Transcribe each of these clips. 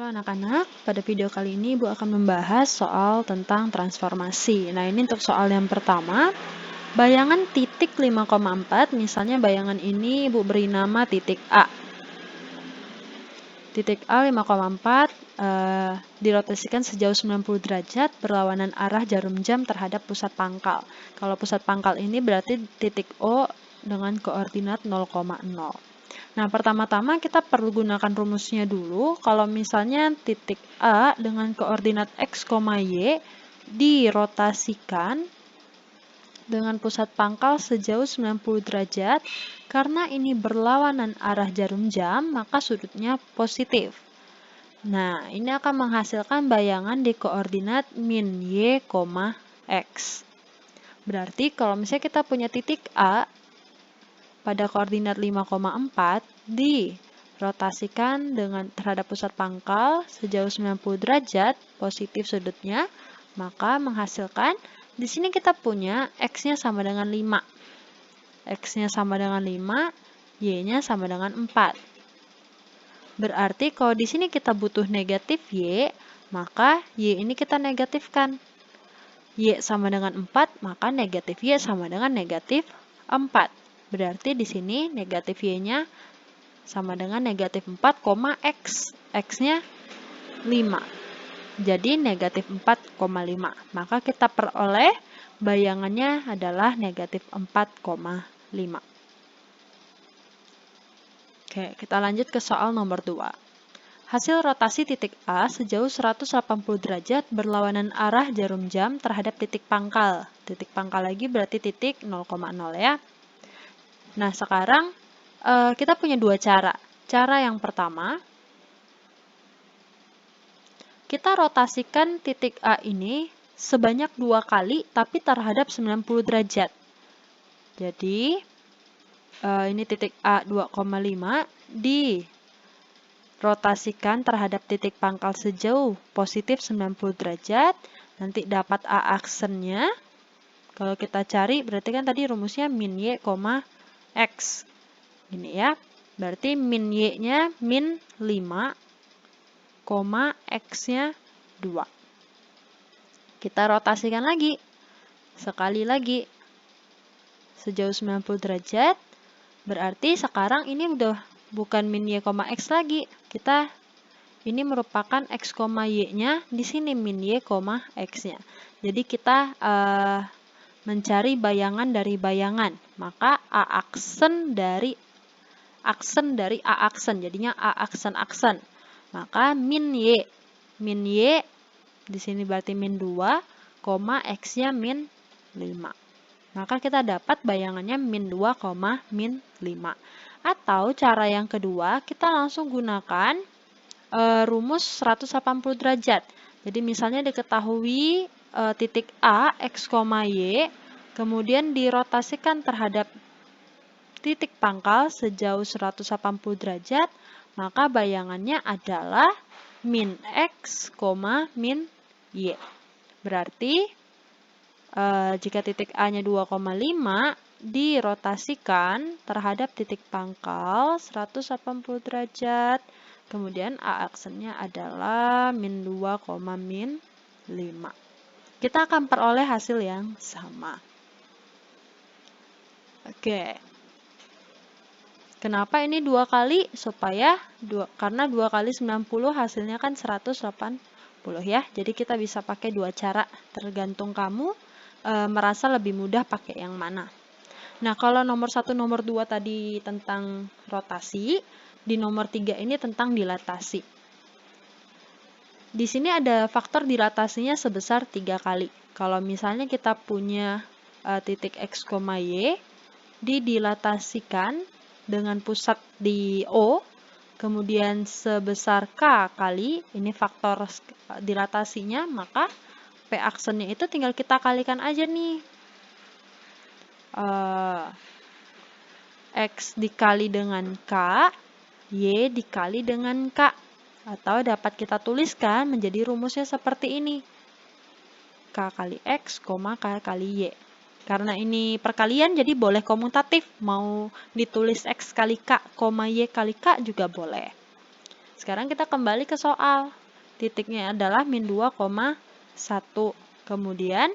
Halo anak-anak, pada video kali ini Ibu akan membahas soal tentang transformasi. Nah, ini untuk soal yang pertama, bayangan titik 5,4, misalnya bayangan ini Ibu beri nama titik A. Titik A 5,4 dirotasikan sejauh 90 derajat berlawanan arah jarum jam terhadap pusat pangkal. Kalau pusat pangkal ini berarti titik O dengan koordinat 0,0. Nah, pertama-tama kita perlu gunakan rumusnya dulu. Kalau misalnya titik A dengan koordinat X, Y dirotasikan dengan pusat pangkal sejauh 90 derajat, karena ini berlawanan arah jarum jam, maka sudutnya positif. Nah, ini akan menghasilkan bayangan di koordinat min Y, X. Berarti kalau misalnya kita punya titik A pada koordinat 5,4 dirotasikan dengan terhadap pusat pangkal sejauh 90 derajat positif sudutnya, maka menghasilkan di sini kita punya X-nya sama dengan 5. X-nya sama dengan 5, Y-nya sama dengan 4. Berarti kalau di sini kita butuh negatif Y, maka Y ini kita negatifkan. Y sama dengan 4, maka negatif Y sama dengan negatif 4. Berarti di sini negatif Y-nya sama dengan negatif 4, X. X-nya 5. Jadi negatif 4,5. Maka kita peroleh bayangannya adalah negatif 4,5. Oke, kita lanjut ke soal nomor 2. Hasil rotasi titik A sejauh 180 derajat berlawanan arah jarum jam terhadap titik pangkal. Titik pangkal lagi berarti titik 0,0 ya. Nah, sekarang kita punya dua cara. Cara yang pertama, kita rotasikan titik A ini sebanyak 2 kali tapi terhadap 90 derajat. Jadi, ini titik A 2,5 dirotasikan terhadap titik pangkal sejauh positif 90 derajat. Nanti dapat A aksennya. Kalau kita cari, berarti kan tadi rumusnya min Y, X. Ini ya. Berarti min Y-nya min 5, X-nya 2. Kita rotasikan lagi. Sekali lagi. Sejauh 90 derajat. Berarti sekarang ini udah bukan min Y, X lagi. Ini merupakan X, Y-nya. Di sini min Y, X-nya. Jadi kita mencari bayangan dari bayangan. Maka A aksen dari A aksen. Jadinya A aksen-aksen. Maka min Y di sini berarti min 2, X-nya min 5. Maka kita dapat bayangannya min 2, min 5. Atau cara yang kedua, kita langsung gunakan rumus 180 derajat. Jadi misalnya diketahui titik A, X, Y, kemudian dirotasikan terhadap titik pangkal sejauh 180 derajat, maka bayangannya adalah min X, min Y. Berarti, jika titik A-nya 2,5 dirotasikan terhadap titik pangkal 180 derajat, kemudian A aksennya adalah min 2, min 5. Kita akan peroleh hasil yang sama. Oke. Kenapa ini 2 kali? Karena 2 kali 90 hasilnya kan 180 ya. Jadi kita bisa pakai dua cara, tergantung kamu merasa lebih mudah pakai yang mana. Nah, kalau nomor 1, nomor 2 tadi tentang rotasi, di nomor 3 ini tentang dilatasi. Di sini ada faktor dilatasinya sebesar 3 kali. Kalau misalnya kita punya titik X, Y, didilatasikan dengan pusat di O, kemudian sebesar K kali, ini faktor dilatasinya, maka P aksennya itu tinggal kita kalikan aja nih. X dikali dengan K, Y dikali dengan K. Atau dapat kita tuliskan menjadi rumusnya seperti ini. K kali X, K kali Y. Karena ini perkalian, jadi boleh komutatif. Mau ditulis X kali K, Y kali K juga boleh. Sekarang kita kembali ke soal. Titiknya adalah min 2,1. Kemudian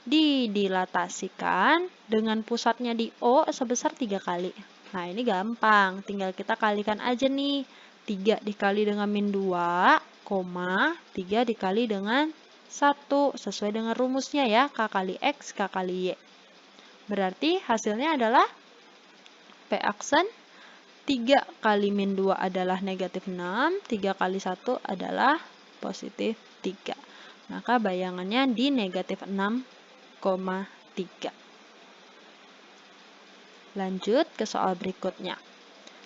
didilatasikan dengan pusatnya di O sebesar 3 kali. Nah, ini gampang. Tinggal kita kalikan aja nih. 3 dikali dengan min 2, 3 dikali dengan 1. Sesuai dengan rumusnya ya. K kali X, K kali Y. Berarti hasilnya adalah P aksen 3 kali min 2 adalah negatif 6, 3 kali 1 adalah positif 3. Maka bayangannya di negatif 6,3. Lanjut ke soal berikutnya.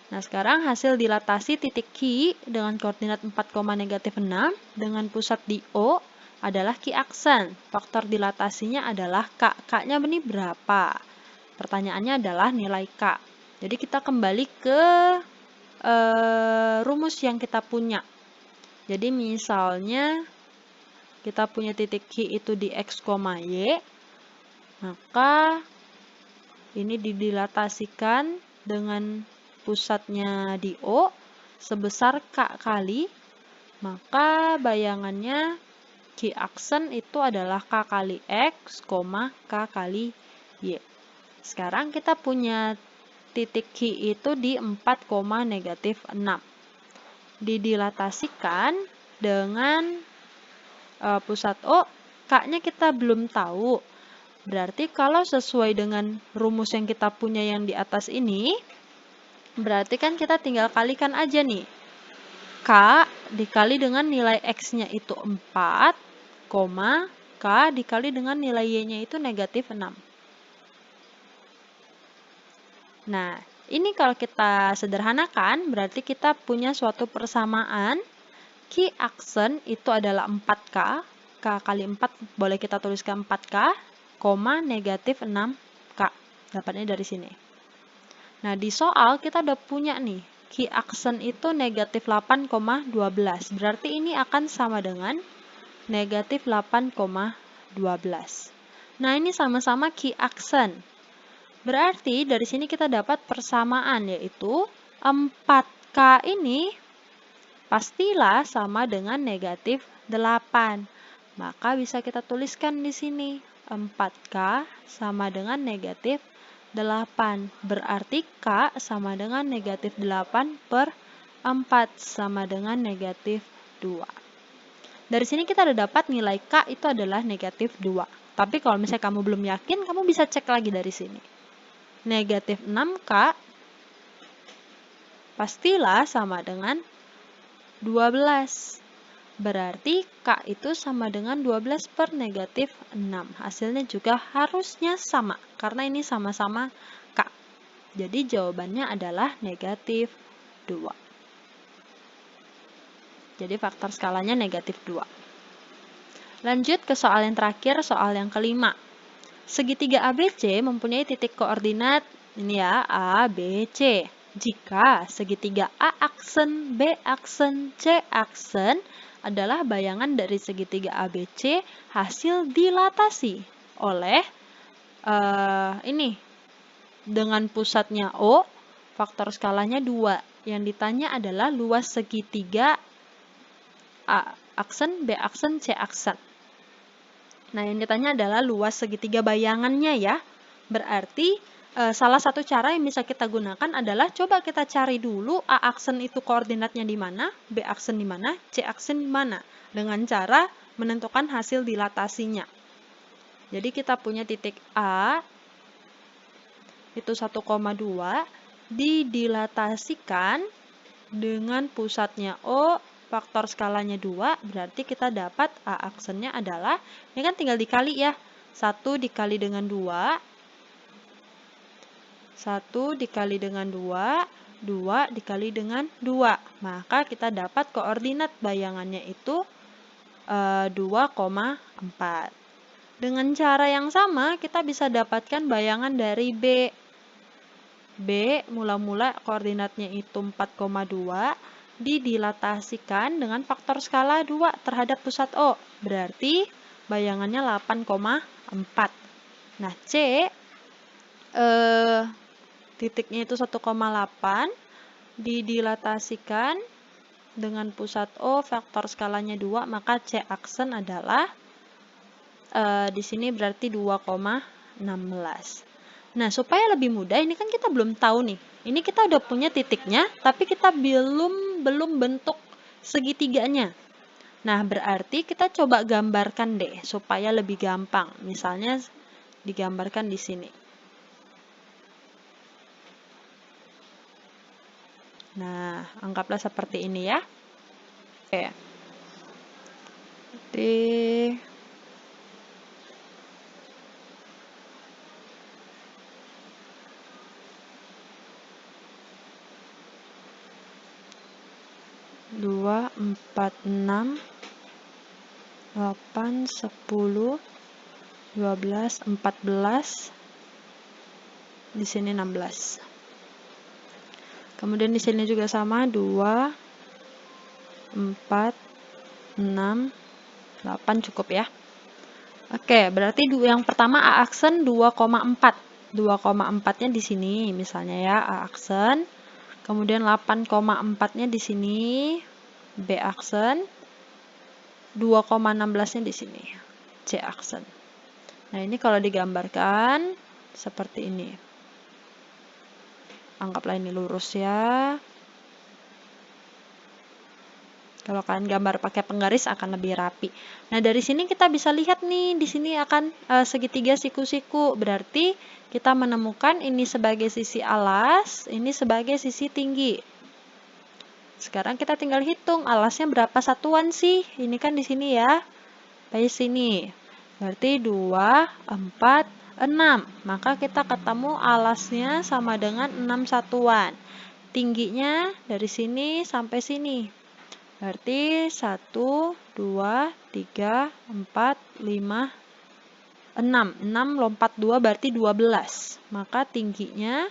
Nah, sekarang hasil dilatasi titik Q dengan koordinat 4, negatif 6 dengan pusat di O adalah Q aksen. Faktor dilatasinya adalah K. K-nya ini berapa? Pertanyaannya adalah nilai K. Jadi kita kembali ke rumus yang kita punya. Jadi misalnya kita punya titik Q itu di X, Y, maka ini didilatasikan dengan pusatnya di O sebesar K kali, maka bayangannya Q aksen itu adalah K kali X, K kali Y. Sekarang kita punya titik Q itu di 4, negatif 6. Didilatasikan dengan pusat O, K-nya kita belum tahu. Berarti kalau sesuai dengan rumus yang kita punya yang di atas ini, berarti kan kita tinggal kalikan aja nih. K dikali dengan nilai X-nya itu 4, K dikali dengan nilai Y-nya itu negatif 6. Nah, ini kalau kita sederhanakan, berarti kita punya suatu persamaan. Q aksen itu adalah 4K. K kali 4 boleh kita tuliskan 4K, negatif 6K. Dapatnya dari sini. Nah, di soal kita udah punya nih. Q aksen itu negatif 8,12. Berarti ini akan sama dengan negatif 8,12. Nah, ini sama-sama Q aksen. Berarti dari sini kita dapat persamaan, yaitu 4K ini pastilah sama dengan negatif 8. Maka bisa kita tuliskan di sini 4K sama dengan negatif 8. Berarti K sama dengan negatif 8 per 4 sama dengan negatif 2. Dari sini kita udah dapat nilai K itu adalah negatif 2. Tapi kalau misalnya kamu belum yakin, kamu bisa cek lagi dari sini. Negatif 6K pastilah sama dengan 12. Berarti K itu sama dengan 12 per negatif 6. Hasilnya juga harusnya sama, karena ini sama-sama K. Jadi jawabannya adalah negatif 2. Jadi faktor skalanya negatif 2. Lanjut ke soal yang terakhir, soal yang kelima. Segitiga ABC mempunyai titik koordinat ini ya, A, B, C. Jika segitiga A aksen, B aksen, C aksen adalah bayangan dari segitiga ABC hasil dilatasi oleh ini dengan pusatnya O, faktor skalanya 2. Yang ditanya adalah luas segitiga A aksen, B aksen, C aksen. Nah, yang ditanya adalah luas segitiga bayangannya ya. Berarti salah satu cara yang bisa kita gunakan adalah coba kita cari dulu A aksen itu koordinatnya di mana, B aksen di mana, C aksen di mana. Dengan cara menentukan hasil dilatasinya. Jadi kita punya titik A itu 1,2 didilatasikan dengan pusatnya O, faktor skalanya 2, berarti kita dapat A aksennya adalah, ini kan tinggal dikali ya, 1 dikali dengan 2, 1 dikali dengan 2, 2 dikali dengan 2. Maka kita dapat koordinat bayangannya itu 2,4. Dengan cara yang sama, kita bisa dapatkan bayangan dari B. B mula-mula koordinatnya itu 4,2. Didilatasikan dengan faktor skala 2 terhadap pusat O. Berarti bayangannya 8,4. Nah, C titiknya itu 1,8 didilatasikan dengan pusat O, vektor skalanya 2, maka C aksen adalah di sini berarti 2,16. Nah, supaya lebih mudah, ini kan kita belum tahu nih. Ini kita udah punya titiknya, tapi kita belum bentuk segitiganya. Nah, berarti kita coba gambarkan deh, supaya lebih gampang. Misalnya, digambarkan di sini. Nah, anggaplah seperti ini ya. Oke. Jadi, dua, 4, 6, 8, 10, 12, 14, di sini 16. Kemudian di sini juga sama, 2, 4, 6, 8 cukup ya. Oke, berarti yang pertama A aksen 2,4. 2,4-nya di sini misalnya ya, A aksen. Kemudian 8,4-nya di sini, B aksen. 2,16-nya di sini, C aksen. Nah, ini kalau digambarkan seperti ini. Anggaplah ini lurus ya. Kalau kalian gambar pakai penggaris akan lebih rapi. Nah, dari sini kita bisa lihat nih, di sini akan segitiga siku-siku. Berarti kita menemukan ini sebagai sisi alas, ini sebagai sisi tinggi. Sekarang kita tinggal hitung alasnya berapa satuan sih? Ini kan di sini ya. Di sini. Berarti 2, 4, 6. Maka kita ketemu alasnya sama dengan 6 satuan. Tingginya dari sini sampai sini. Berarti 1, 2, 3, 4, 5, 6. 6 lompat 2 berarti 12. Maka tingginya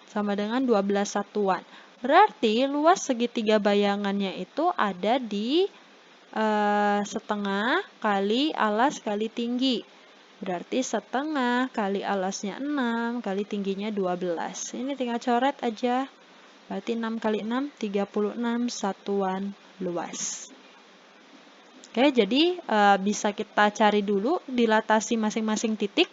sama dengan 12 satuan. Berarti luas segitiga bayangannya itu ada di setengah kali alas kali tinggi. Berarti setengah kali alasnya 6 kali tingginya 12. Ini tinggal coret aja. Berarti 6 kali 6, 36 satuan luas. Oke, jadi bisa kita cari dulu, dilatasi masing-masing titik,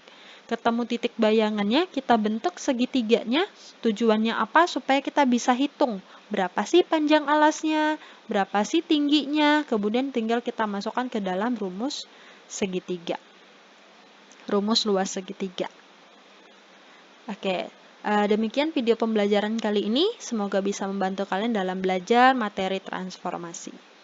ketemu titik bayangannya, kita bentuk segitiganya. Tujuannya apa? Supaya kita bisa hitung berapa sih panjang alasnya, berapa sih tingginya, kemudian tinggal kita masukkan ke dalam rumus segitiga. Rumus luas segitiga. Oke. Demikian video pembelajaran kali ini, semoga bisa membantu kalian dalam belajar materi transformasi.